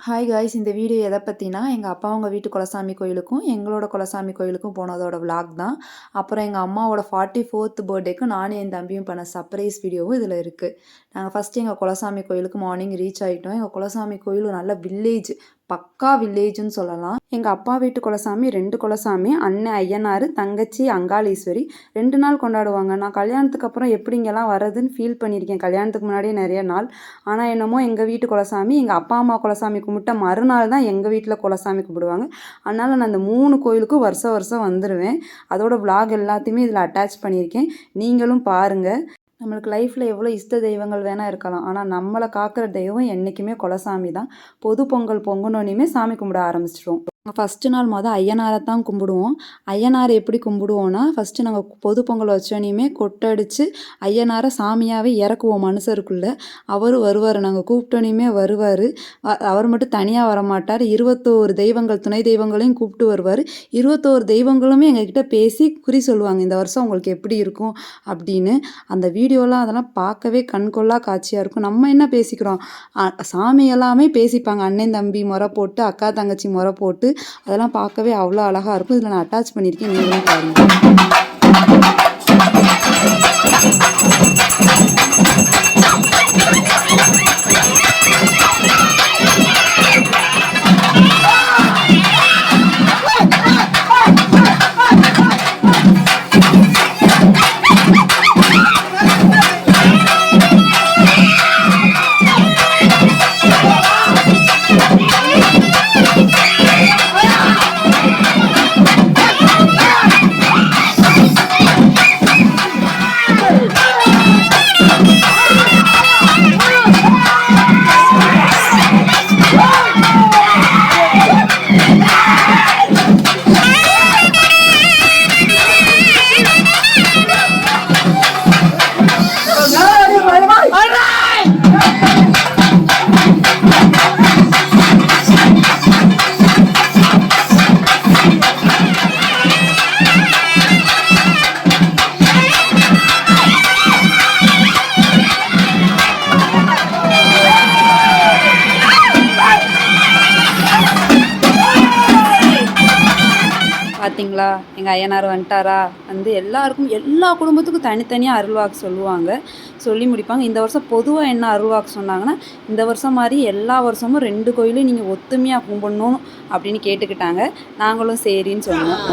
Hi guys, இந்த video எதை பற்றினா எங்கள் அப்பா அவங்க வீட்டு குலசாமி கோயிலுக்கும் எங்களோட குலசாமி கோயிலுக்கும் போனதோட விளாக் தான். அப்புறம் எங்கள் அம்மாவோட 44th பர்த்டேக்கு நானும் என் தம்பியும் பண்ண சர்ப்ரைஸ் வீடியோவும் இதில் இருக்குது. நாங்கள் ஃபஸ்ட்டு எங்கள் குலசாமி கோயிலுக்கு மார்னிங் ரீச் ஆகிட்டோம். எங்கள் குலசாமி கோயில் நல்ல வில்லேஜ், பக்கா வில்லேஜ்னு சொல்லலாம். எங்கள் அப்பா வீட்டு குலசாமி 2 குலசாமி, அண்ணன் ஐயனார், தங்கச்சி அங்காளீஸ்வரி. 2 நாள் கொண்டாடுவாங்க. நான் கல்யாணத்துக்கு அப்புறம் எப்படி இங்கெல்லாம் வரதுன்னு ஃபீல் பண்ணியிருக்கேன், கல்யாணத்துக்கு முன்னாடியே நிறைய நாள். ஆனால் என்னமோ எங்கள் வீட்டு குலசாமி எங்கள் அப்பா அம்மா குலசாமி கும்பிட்ட மறுநாள் தான் எங்கள் வீட்டில் குலசாமி கும்பிடுவாங்க. அதனால் நான் அந்த 3 கோயிலுக்கும் வருஷம் வந்துடுவேன். அதோட விளாக் எல்லாத்தையுமே இதில் அட்டாச் பண்ணியிருக்கேன், நீங்களும் பாருங்கள். நம்மளுக்கு லைஃப்பில் எவ்வளோ இஷ்ட தெய்வங்கள் வேணால் இருக்கலாம், ஆனால் நம்மளை காக்கிற தெய்வம் என்றைக்குமே குலசாமி தான். பொது பொங்கல் பொங்கணுன்னே சாமி கும்பிட ஆரம்பிச்சிடுவோம். ஃபஸ்ட்டு நாள் ஐயனாரை தான் கும்பிடுவோம். ஐயனாரை எப்படி கும்பிடுவோன்னா, ஃபஸ்ட்டு நாங்கள் பொது பொங்கல் வச்சோனையுமே கொட்டடிச்சு ஐயனாரை சாமியாகவே இறக்குவோம் மனுஷருக்குள்ளே. அவர் வருவார், நாங்கள் கூப்பிட்டோனையுமே வருவார். அவர் மட்டும் தனியாக வரமாட்டார், 21 தெய்வங்கள் துணை தெய்வங்களையும் கூப்பிட்டு வருவார். 21 தெய்வங்களுமே எங்ககிட்ட பேசி குறி சொல்லுவாங்க, இந்த வருஷம் உங்களுக்கு எப்படி இருக்கும் அப்படின்னு. அந்த வீடியோலாம் அதெல்லாம் பார்க்கவே கண்கொள்ளா காட்சியாக இருக்கும். நம்ம என்ன பேசிக்கிறோம், சாமி எல்லாமே பேசிப்பாங்க. அண்ணன் தம்பி முறை போட்டு, அக்கா தங்கச்சி முறை போட்டு, அதெல்லாம் பார்க்கவே அவ்வளோ அழகாக இருக்கும். இதில் நான் அட்டாச் பண்ணியிருக்கேன், நீங்களும் பாருங்கள். பார்த்தீங்களா, எங்கள் ஐயனார் வந்துட்டாரா, எல்லாருக்கும் எல்லா குடும்பத்துக்கும் தனித்தனியாக அருள்வாக்கு சொல்லுவாங்க, சொல்லி முடிப்பாங்க. இந்த வருஷம் பொதுவாக என்ன அருள்வாக்கு சொன்னாங்கன்னா, இந்த வருஷம் மாதிரி எல்லா வருஷமும் 2 கோயிலும் நீங்கள் ஒத்துமையாக கும்பிடணும் அப்படின்னு கேட்டுக்கிட்டாங்க. நாங்களும் சரின்னு சொன்னோம்.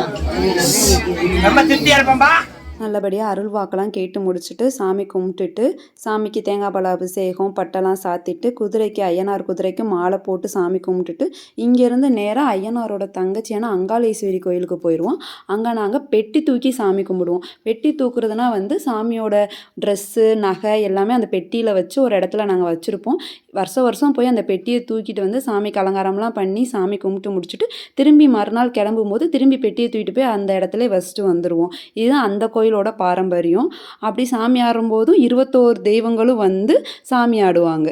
நல்லபடியாக அருள்வாக்கெல்லாம் கேட்டு முடிச்சுட்டு சாமி கும்பிட்டுட்டு, சாமிக்கு தேங்காய் பழ அபிஷேகம் பட்டெல்லாம் சாத்திட்டு, குதிரைக்கு ஐயனார் குதிரைக்கு மாலை போட்டு சாமி கும்பிட்டுட்டு, இங்கேருந்து நேராக ஐயனாரோட தங்கச்சியான அங்காளீஸ்வரி கோயிலுக்கு போயிடுவோம். அங்கே நாங்கள் பெட்டி தூக்கி சாமி கும்பிடுவோம். பெட்டி தூக்குறதுனா சாமியோட ட்ரெஸ்ஸு நகை எல்லாமே அந்த பெட்டியில் வச்சு ஒரு இடத்துல நாங்கள் வச்சுருப்போம். வருஷம் போய் அந்த பெட்டியை தூக்கிட்டு சாமிக்கு அலங்காரம்லாம் பண்ணி சாமி கும்பிட்டு முடிச்சுட்டு, திரும்பி மறுநாள் கிளம்பும்போது திரும்பி பெட்டியை தூக்கிட்டு போய் அந்த இடத்துல வச்சுட்டு வந்துடுவோம். இதுதான் அந்த கோயிலோட பாரம்பரியம். அப்படி சாமி ஆடும்போதும் 21 தெய்வங்களும் சாமி ஆடுவாங்க.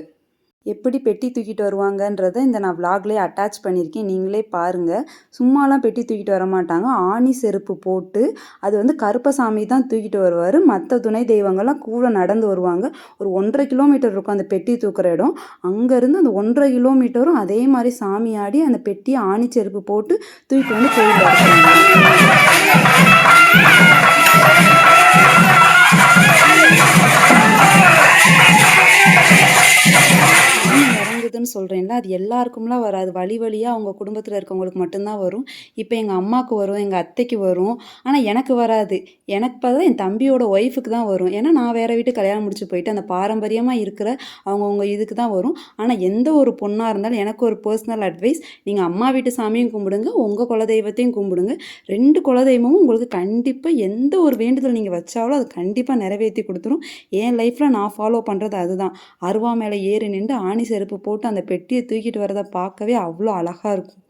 எப்படி பெட்டி தூக்கிட்டு வருவாங்கன்றதை நான் விளாக்லேயே அட்டாச் பண்ணியிருக்கேன், நீங்களே பாருங்கள். சும்மாலாம் பெட்டி தூக்கிட்டு வர மாட்டாங்க, ஆணி செருப்பு போட்டு. அது கருப்பசாமி தான் தூக்கிட்டு வருவார், மற்ற துணை தெய்வங்கள்லாம் கூட நடந்து வருவாங்க. ஒரு 1.5 கிலோமீட்டர் இருக்கும் அந்த பெட்டி தூக்குற இடம். அங்கேருந்து அந்த 1.5 கிலோமீட்டரும் அதே மாதிரி சாமி ஆடி அந்த பெட்டியை ஆணி செருப்பு போட்டு தூக்கிட்டு கோயில் வருவாங்க. சொல்கிறேன்ல, அது எல்லாருக்கும்லாம் வராது, வழியாக அவங்க குடும்பத்தில் இருக்கவங்களுக்கு மட்டும்தான் வரும். இப்போ எங்கள் அம்மாவுக்கு வரும், எங்கள் அத்தைக்கு வரும், ஆனால் எனக்கு வராது. எனக்கு பார்த்தா என் தம்பியோட ஒய்ஃபுக்கு தான் வரும். ஏன்னா நான் வேறு வீட்டு கல்யாணம் முடிச்சு போயிட்டு அந்த பாரம்பரியமாக இருக்கிற அவங்கவுங்க இதுக்கு தான் வரும். ஆனால் எந்த ஒரு பொண்ணாக இருந்தாலும் எனக்கு ஒரு பர்சனல் அட்வைஸ், நீங்கள் அம்மா வீட்டு சாமியும் கும்பிடுங்க, உங்கள் குலதெய்வத்தையும் கும்பிடுங்க. 2 குலதெய்வமும் உங்களுக்கு கண்டிப்பாக எந்த ஒரு வேண்டுதல் நீங்கள் வச்சாலும் அது கண்டிப்பாக நிறைவேற்றி கொடுத்துரும். என் லைஃப்பில் நான் ஃபாலோ பண்ணுறது அதுதான். அருவா மேலே ஏறி நின்று ஆணி செருப்பு போட்டு அந்த பெட்டியை தூக்கிட்டு வரதை பார்க்கவே அவ்வளோ அழகாக இருக்கும்.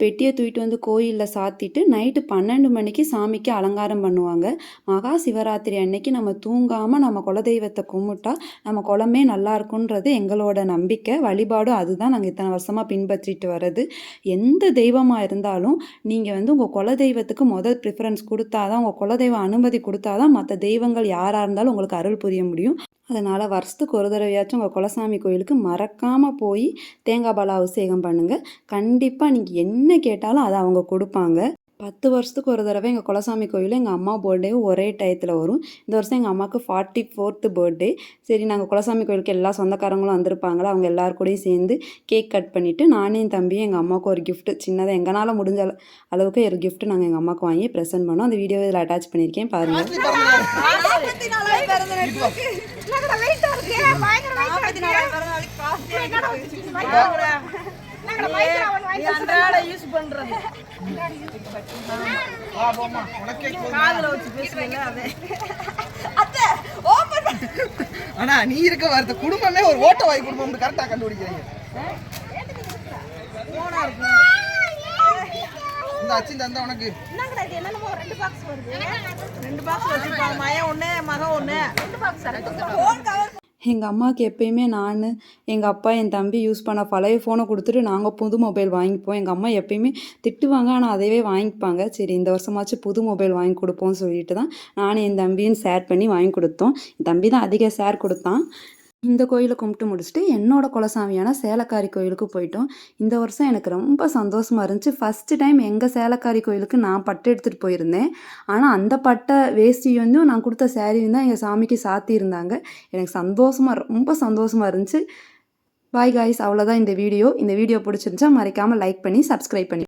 பெட்டியை தூக்கிட்டு வந்து கோயிலில் சாத்திட்டு நைட்டு 12 மணிக்கு சாமிக்கு அலங்காரம் பண்ணுவாங்க. மகா சிவராத்திரி அன்னைக்கு நம்ம தூங்காமல் நம்ம குலதெய்வத்தை கும்பிட்டா நம்ம குலமே நல்லா இருக்குன்றது எங்களோட நம்பிக்கை, வழிபாடும். அதுதான் நாங்கள் இத்தனை வருஷமாக பின்பற்றிட்டு வர்றது. எந்த தெய்வமாக இருந்தாலும் நீங்கள் வந்து உங்கள் குலதெய்வத்துக்கு முதல் ப்ரிஃபரன்ஸ் கொடுத்தா தான், உங்கள் குலதெய்வம் அனுமதி கொடுத்தா தான் மற்ற தெய்வங்கள் யாராக இருந்தாலும் உங்களுக்கு அருள் புரிய முடியும். அதனால் வருஷத்துக்கு ஒரு தடவையாச்சும் உங்கள் குலசாமி கோயிலுக்கு மறக்காமல் போய் தேங்காய் பால் அபிஷேகம் பண்ணுங்கள். கண்டிப்பாக நீங்கள் என்ன கேட்டாலும் அதை அவங்க கொடுப்பாங்க. 10 வருஷத்துக்கு ஒரு தடவை எங்கள் குலசாமி கோயிலில் எங்கள் அம்மா பர்த்டேவும் ஒரே டயத்தில் வரும். இந்த வருஷம் எங்கள் அம்மாவுக்கு 44th பர்த்டே. சரி, நாங்கள் குலசாமி கோயிலுக்கு எல்லா சொந்தக்காரங்களும் வந்திருப்பாங்களா, அவங்க எல்லார் கூடயும் சேர்ந்து கேக் கட் பண்ணிவிட்டு நானும் என் தம்பியும் எங்கள் அம்மாவுக்கு ஒரு கிஃப்ட் சின்னதாக எங்களால் முடிஞ்ச அளவுக்கு ஒரு கிஃப்ட் நாங்கள் எங்கள் அம்மாவுக்கு வாங்கி ப்ரெசென்ட் பண்ணோம். அந்த வீடியோ இதில் அட்டாச் பண்ணியிருக்கேன், பாருங்கள். ஆனா நீ இருக்க வார்த்தை குடும்பமே ஒரு ஓட்ட வாய் குடும்பம் கரெக்டா கண்டுபிடிக்கிறீங்க. இந்த அச்சி தந்தா உனக்கு ரெண்டு பாக்ஸ் வச்சிருப்பாங்க. மகன் ஒண்ணு மகன் ஒண்ணு, ரெண்டு பாக்ஸ். எங்கள் அம்மாவுக்கு எப்பயுமே நான், எங்கள் அப்பா, என் தம்பி யூஸ் பண்ண பழைய ஃபோனை கொடுத்துட்டு நாங்கள் புது மொபைல் வாங்கிப்போம். எங்கள் அம்மா எப்பயுமே திட்டுவாங்க, ஆனால் அதையவே வாங்கிப்பாங்க. சரி, இந்த வருஷமாச்சும் புது மொபைல் வாங்கி கொடுப்போம்னு சொல்லிட்டு தான் நானும் என் தம்பியும் ஷேர் பண்ணி வாங்கி கொடுத்தோம். என் தம்பி தான் அதிக ஷேர் கொடுத்தான். இந்த கோயிலை கும்பிட்டு முடிச்சுட்டு என்னோடய குலசாமியான சேலக்காரி கோயிலுக்கு போயிட்டோம். இந்த வருஷம் எனக்கு ரொம்ப சந்தோஷமாக இருந்துச்சு. ஃபஸ்ட்டு டைம் எங்கள் சேலக்காரி கோயிலுக்கு நான் பட்டு எடுத்துகிட்டு போயிருந்தேன். ஆனால் அந்த பட்டை வேஷ்டியும் நான் கொடுத்த சேரீயும் தான் எங்கள் சாமிக்கு சாத்தியிருந்தாங்க. எனக்கு ரொம்ப சந்தோஷமாக இருந்துச்சு. பாய் காய்ஸ், அவ்வளோதான் இந்த வீடியோ. இந்த வீடியோ பிடிச்சிருந்துச்சா மறக்காமல் லைக் பண்ணி சப்ஸ்கிரைப் பண்ணி